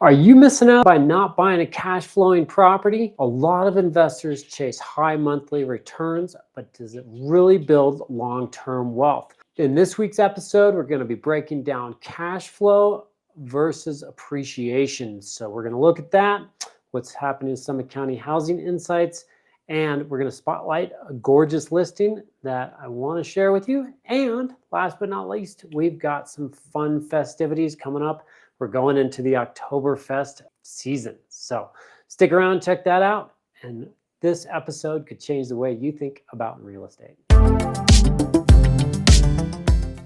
Are you missing out by not buying a cash flowing property? A lot of investors chase high monthly returns, but does it really build long-term wealth? In this week's episode, we're going to be breaking down cash flow versus appreciation. So we're going to look at that, what's happening in Summit County housing insights, and we're going to spotlight a gorgeous listing that I want to share with you. And last but not least, we've got some fun festivities coming up. We're going into the Oktoberfest season. So stick around, check that out. And this episode could change the way you think about real estate.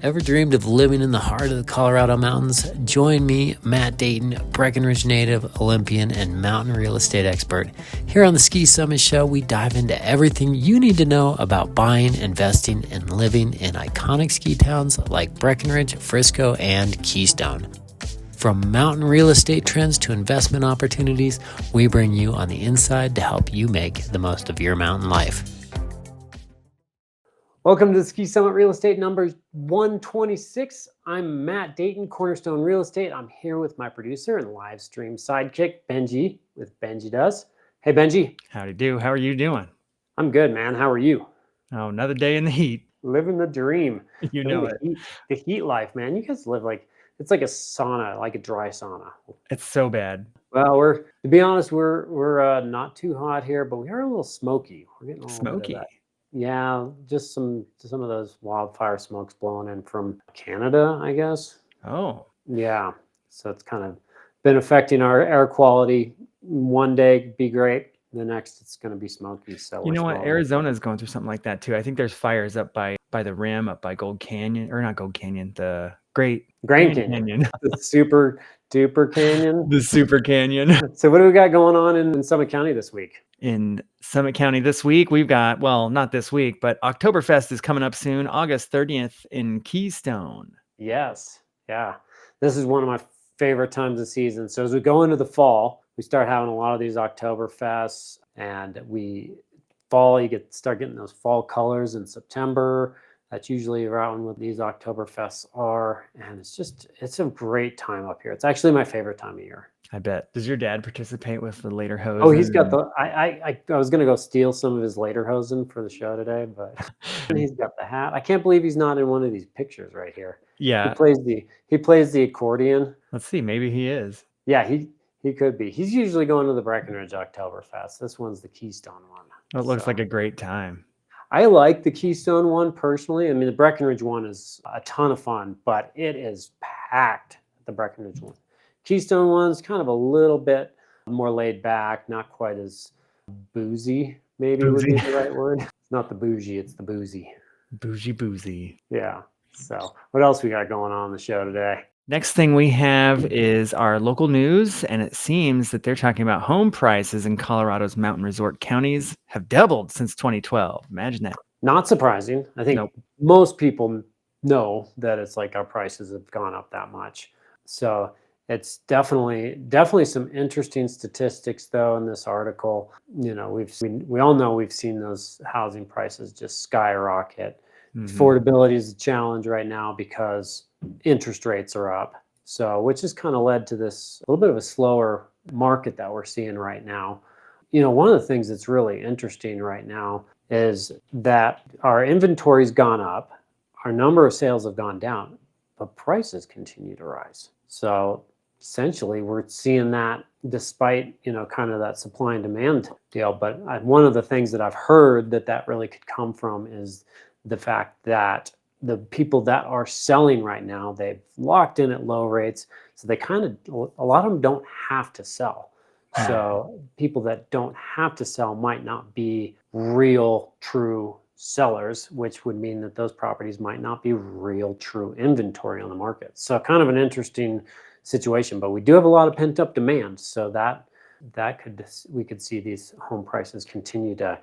Ever dreamed of living in the heart of the Colorado mountains? Join me, Matt Dayton, Breckenridge native, Olympian, and mountain real estate expert. Here on the Ski Summit Show, we dive into everything you need to know about buying, investing, and living in iconic ski towns like Breckenridge, Frisco, and Keystone. From mountain real estate trends to investment opportunities, we bring you on the inside to help you make the most of your mountain life. Welcome to the Ski Summit Real Estate number 126. I'm Matt Dayton, Cornerstone Real Estate. I'm here with my producer and live stream sidekick, Benji, with Benji Does. Hey, Benji. Howdy do. How are you doing? I'm good, man. How are you? Oh, another day in the heat. Living the dream. You know it. The heat life, man. You guys live it's like a sauna, like a dry sauna. It's so bad. Well, to be honest, we're not too hot here, but we are a little smoky. We're getting a little Smoky. bit of that. Yeah, just some of those wildfire smokes blowing in from Canada, I guess. Oh. Yeah. So it's kind of been affecting our air quality. One day be great, the next it's going to be smoky. So you know what? Arizona's going through something like that too. I think there's fires up by the rim, up by Gold Canyon, or not Gold Canyon, the Grand Canyon. The super duper canyon. The super canyon. So what do we got going on in Summit County this week? In Summit County this week, we've got, well, not this week, but Oktoberfest is coming up soon, August 30th in Keystone. Yes. Yeah. This is one of my favorite times of season. So as we go into the fall, we start having a lot of these Oktoberfests, and you start getting those fall colors in September. That's usually around what these Oktoberfests are. And it's a great time up here. It's actually my favorite time of year. I bet. Does your dad participate with the lederhosen? Oh, he's got I was going to go steal some of his lederhosen for the show today, but he's got the hat. I can't believe he's not in one of these pictures right here. Yeah. He plays the accordion. Let's see. Maybe he is. Yeah, he could be. He's usually going to the Breckenridge Oktoberfest. This one's the Keystone one. It looks like a great time. I like the Keystone one personally. I mean, the Breckenridge one is a ton of fun, but it is packed, the Breckenridge one. Keystone one's kind of a little bit more laid back, not quite as boozy, maybe would be the right word. It's not the bougie, it's the boozy. Bougie. Yeah. So what else we got going on the show today? Next thing we have is our local news, and it seems that they're talking about home prices in Colorado's mountain resort counties have doubled since 2012. Imagine that. Not surprising. I think most people know that it's like our prices have gone up that much. So it's definitely some interesting statistics though in this article. You know, we all know we've seen those housing prices just skyrocket. Mm-hmm. Affordability is a challenge right now because interest rates are up. So, which has kind of led to this a little bit of a slower market that we're seeing right now. You know, one of the things that's really interesting right now is that our inventory's gone up, our number of sales have gone down, but prices continue to rise. So essentially we're seeing that despite, kind of that supply and demand deal. But one of the things that I've heard that really could come from is the fact that the people that are selling right now, they've locked in at low rates. So a lot of them don't have to sell. So people that don't have to sell might not be real, true sellers, which would mean that those properties might not be real, true inventory on the market. So kind of an interesting situation, but we do have a lot of pent up demand. So we could see these home prices continue to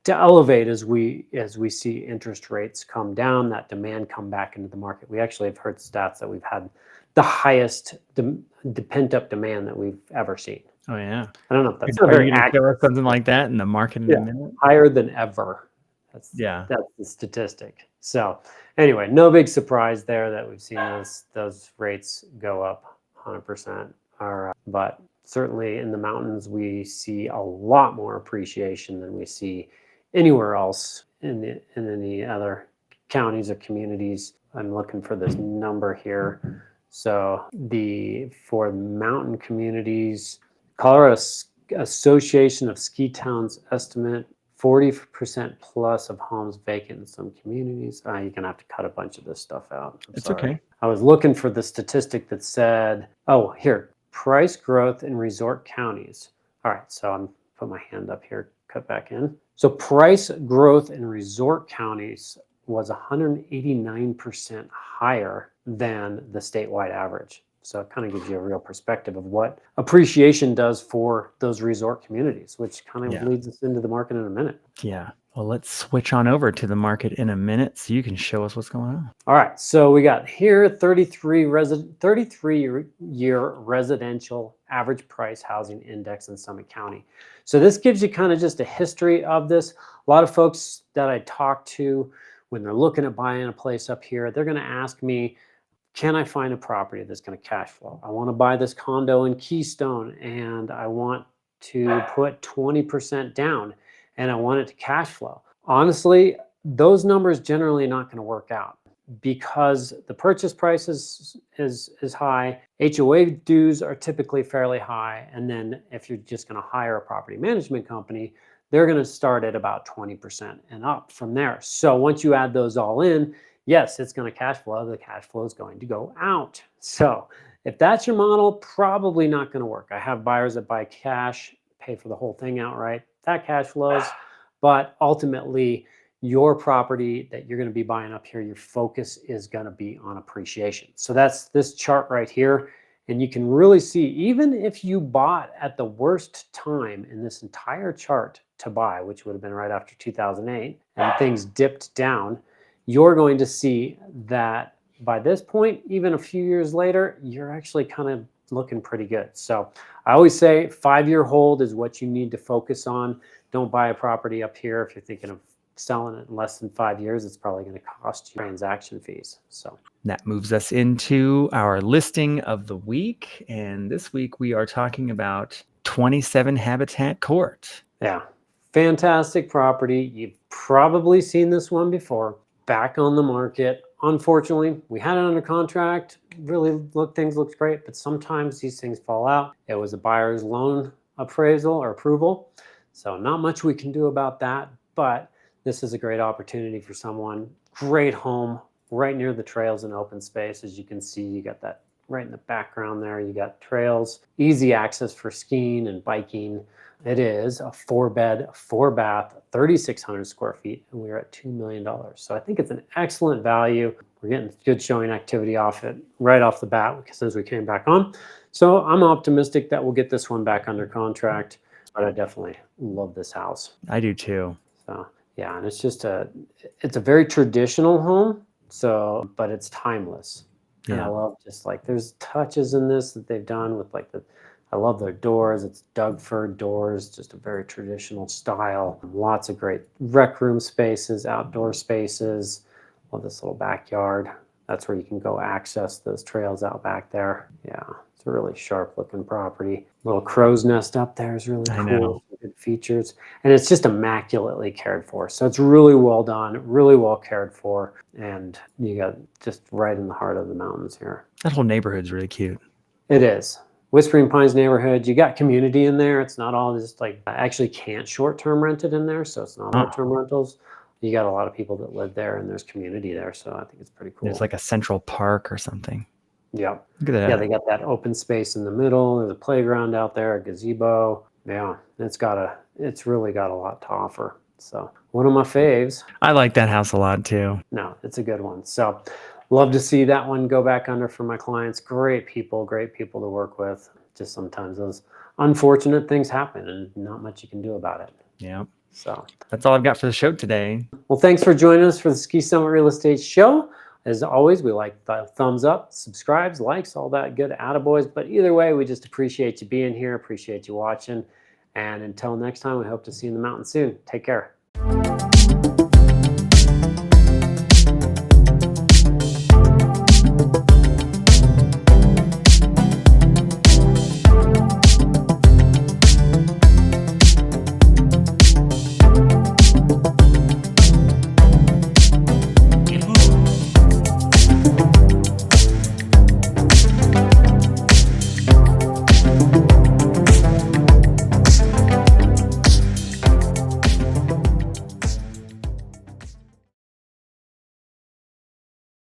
elevate as we see interest rates come down, that demand come back into the market. We actually have heard stats that we've had the highest the pent up demand that we've ever seen. Oh yeah. I don't know if that's very accurate. Something like that in the market in a minute. Higher than ever. That's the statistic. So anyway, no big surprise there that we've seen those rates go up 100%. but certainly in the mountains, we see a lot more appreciation than we see anywhere else in any other counties or communities. I'm looking for this number here. So for mountain communities, Colorado Association of Ski Towns estimate 40% plus of homes vacant in some communities. You're gonna have to cut a bunch of this stuff out. I'm It's sorry. okay. I was looking for the statistic that said, oh, here, price growth in resort counties. All right, so I'm put my hand up here, cut back in. So price growth in resort counties was 189% higher than the statewide average. So it kind of gives you a real perspective of what appreciation does for those resort communities, which kind of leads us into the market in a minute. Yeah. Well, let's switch on over to the market in a minute so you can show us what's going on. All right. So we got here 33-year residential average price housing index in Summit County. So this gives you kind of just a history of this. A lot of folks that I talk to when they're looking at buying a place up here, they're going to ask me, can I find a property that's going to cash flow? I want to buy this condo in Keystone and I want to put 20% down and I want it to cash flow. Honestly, those numbers generally not going to work out because the purchase price is high. HOA dues are typically fairly high. And then if you're just going to hire a property management company, they're going to start at about 20% and up from there. So once you add those all in, yes, it's going to cash flow. The cash flow is going to go out. So if that's your model, probably not going to work. I have buyers that buy cash, pay for the whole thing outright. That cash flows. But ultimately, your property that you're going to be buying up here, your focus is going to be on appreciation. So that's this chart right here. And you can really see, even if you bought at the worst time in this entire chart to buy, which would have been right after 2008, and things dipped down, you're going to see that by this point, even a few years later, you're actually kind of looking pretty good. So I always say 5-year hold is what you need to focus on. Don't buy a property up here if you're thinking of selling it in less than 5 years. It's probably going to cost you transaction fees. So that moves us into our listing of the week. And this week we are talking about 27 Habitat Court. Yeah, fantastic property. You've probably seen this one before. Back on the market. Unfortunately, we had it under contract. Really, things looked great, but sometimes these things fall out. It was a buyer's loan appraisal or approval, so not much we can do about that. But this is a great opportunity for someone. Great home, right near the trails and open space. As you can see, you got that right in the background there. You got trails, easy access for skiing and biking. It is a 4-bed, 4-bath, 3,600 square feet, and we're at $2 million. So I think it's an excellent value. We're getting good showing activity off it right off the bat since we came back on. So I'm optimistic that we'll get this one back under contract, but I definitely love this house. I do too. So yeah, and it's a very traditional home, but it's timeless. And I love just like there's touches in this that they've done with like I love their doors. It's Doug-fir doors, just a very traditional style. Lots of great rec room spaces, outdoor spaces. Love this little backyard. That's where you can go access those trails out back there. Yeah, it's a really sharp looking property. Little crow's nest up there is really cool. Good features. And it's just immaculately cared for. So it's really well done, really well cared for. And you got just right in the heart of the mountains here. That whole neighborhood's really cute. It is. Whispering Pines neighborhood, you got community in there. It's not all just like, I actually can't short-term rent it in there, so it's not short-term rentals. You got a lot of people that live there and there's community there, so I think it's pretty cool. There's like a central park or something. Yeah. Look at that. Yeah, they got that open space in the middle. There's a playground out there, a gazebo. Yeah, it's really got a lot to offer. So one of my faves. I like that house a lot too. No, it's a good one. So love to see that one go back under for my clients. Great people to work with. Just sometimes those unfortunate things happen and not much you can do about it. Yeah. So that's all I've got for the show today. Well, thanks for joining us for the Ski Summit Real Estate Show. As always, we like the thumbs up, subscribes, likes, all that good attaboys. But either way, we just appreciate you being here, appreciate you watching. And until next time, we hope to see you in the mountains soon. Take care.